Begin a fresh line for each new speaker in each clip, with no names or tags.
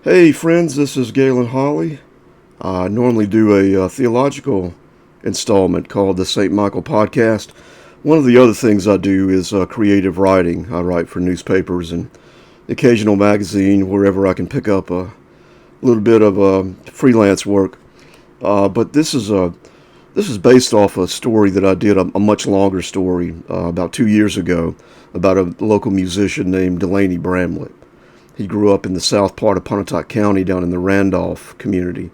Hey friends, this is Galen Holly. I normally do a theological installment called the St. Michael Podcast. One of the other things I do is creative writing. I write for newspapers and the occasional magazine wherever I can pick up a little bit of freelance work. But this is based off a story that I did, a much longer story about 2 years ago about a local musician named Delaney Bramlett. He grew up in the south part of Pontotoc County down in the Randolph community.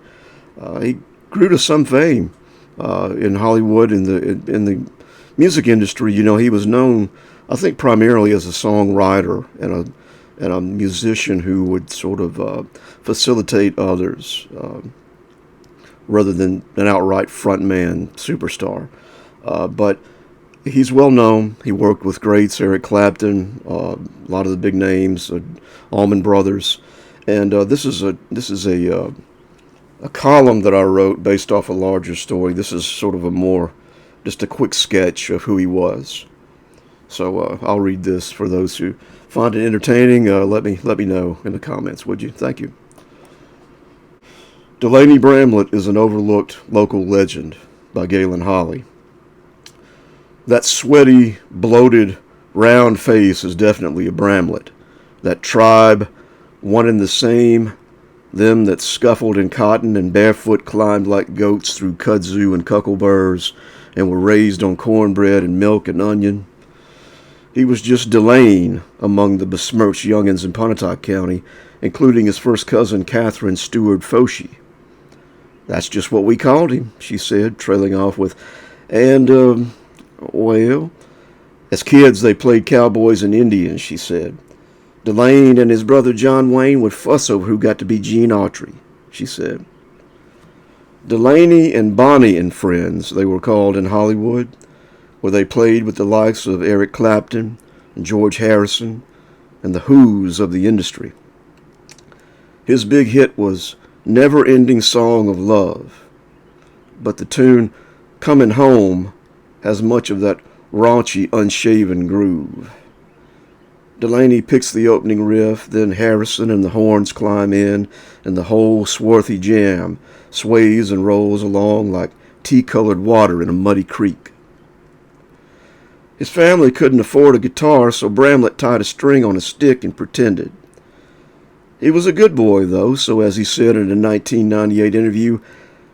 He grew to some fame in Hollywood in the music industry. You know, he was known, I think, primarily as a songwriter and a musician who would sort of facilitate others rather than an outright frontman superstar. But he's well known. He worked with greats, Eric Clapton, a lot of the big names, Allman Brothers, and this is a column that I wrote based off a larger story. This is sort of just a quick sketch of who he was. So I'll read this for those who find it entertaining. Let me know in the comments, would you? Thank you. Delaney Bramlett is an overlooked local legend by Galen Holly. That sweaty, bloated, round face is definitely a Bramlett. That tribe, one and the same, them that scuffled in cotton and barefoot climbed like goats through kudzu and cuckleburrs and were raised on cornbread and milk and onion. He was just Delane among the besmirched youngins in Pontotoc County, including his first cousin Catherine Stewart Foshee. That's just what we called him, she said, trailing off with, and, well, as kids they played cowboys and Indians, she said. Delane and his brother John Wayne would fuss over who got to be Gene Autry, she said. Delaney and Bonnie and Friends, they were called in Hollywood, where they played with the likes of Eric Clapton and George Harrison and the Who's of the industry. His big hit was Never-Ending Song of Love, but the tune Comin' Home has much of that raunchy, unshaven groove. Delaney picks the opening riff, then Harrison and the horns climb in, and the whole swarthy jam sways and rolls along like tea-colored water in a muddy creek. His family couldn't afford a guitar, so Bramlett tied a string on a stick and pretended. He was a good boy, though, so as he said in a 1998 interview,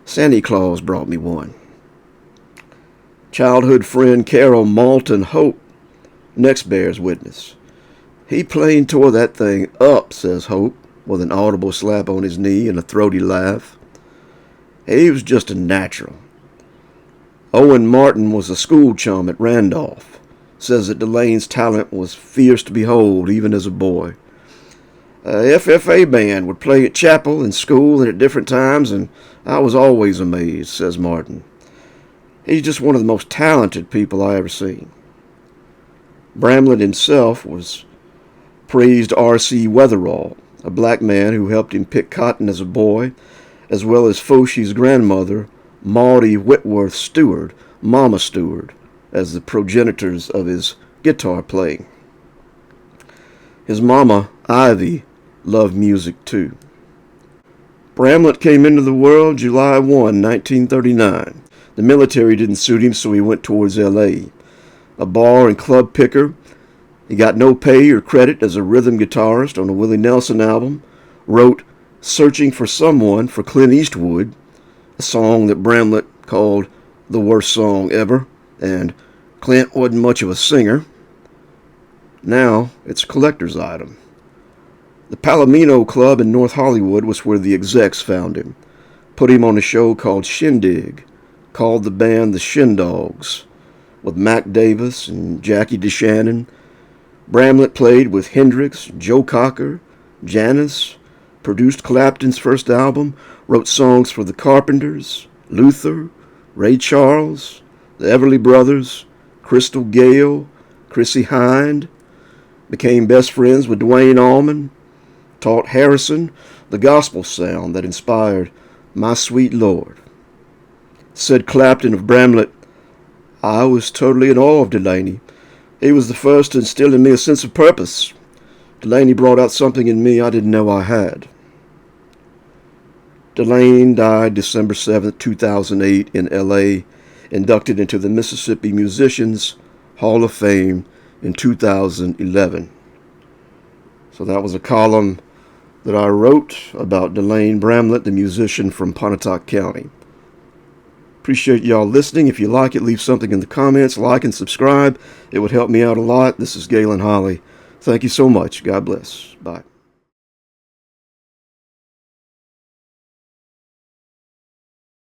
Santa Claus brought me one. Childhood friend Carol Malton Hope next bears witness. He plain tore that thing up, says Hope, with an audible slap on his knee and a throaty laugh. He was just a natural. Owen Martin was a school chum at Randolph. Says that Delane's talent was fierce to behold, even as a boy. A FFA band would play at chapel and school and at different times, and I was always amazed, says Martin. He's just one of the most talented people I ever seen. Bramlett himself praised R.C. Weatherall, a black man who helped him pick cotton as a boy, as well as Foshee's grandmother, Maudie Whitworth Stewart, Mama Stewart, as the progenitors of his guitar playing. His mama, Ivy, loved music too. Bramlett came into the world July 1, 1939. The military didn't suit him, so he went towards L.A. A bar and club picker, he got no pay or credit as a rhythm guitarist on a Willie Nelson album, wrote Searching for Someone for Clint Eastwood, a song that Bramlett called the worst song ever, and Clint wasn't much of a singer. Now it's a collector's item. The Palomino Club in North Hollywood was where the execs found him, put him on a show called Shindig, called the band the Shindogs, with Mac Davis and Jackie DeShannon. Bramlett played with Hendrix, Joe Cocker, Janis, produced Clapton's first album, wrote songs for the Carpenters, Luther, Ray Charles, the Everly Brothers, Crystal Gayle, Chrissie Hynde, became best friends with Duane Allman, taught Harrison the gospel sound that inspired My Sweet Lord. Said Clapton of Bramlett, I was totally in awe of Delaney. He was the first to instill in me a sense of purpose. Delaney brought out something in me I didn't know I had. Delaney died December 7, 2008 in L.A., inducted into the Mississippi Musicians Hall of Fame in 2011. So that was a column that I wrote about Delaney Bramlett, the musician from Pontotoc County. Appreciate y'all listening. If you like it, leave something in the comments, like and subscribe. It would help me out a lot. This is Galen Holly. Thank you so much. God bless. Bye.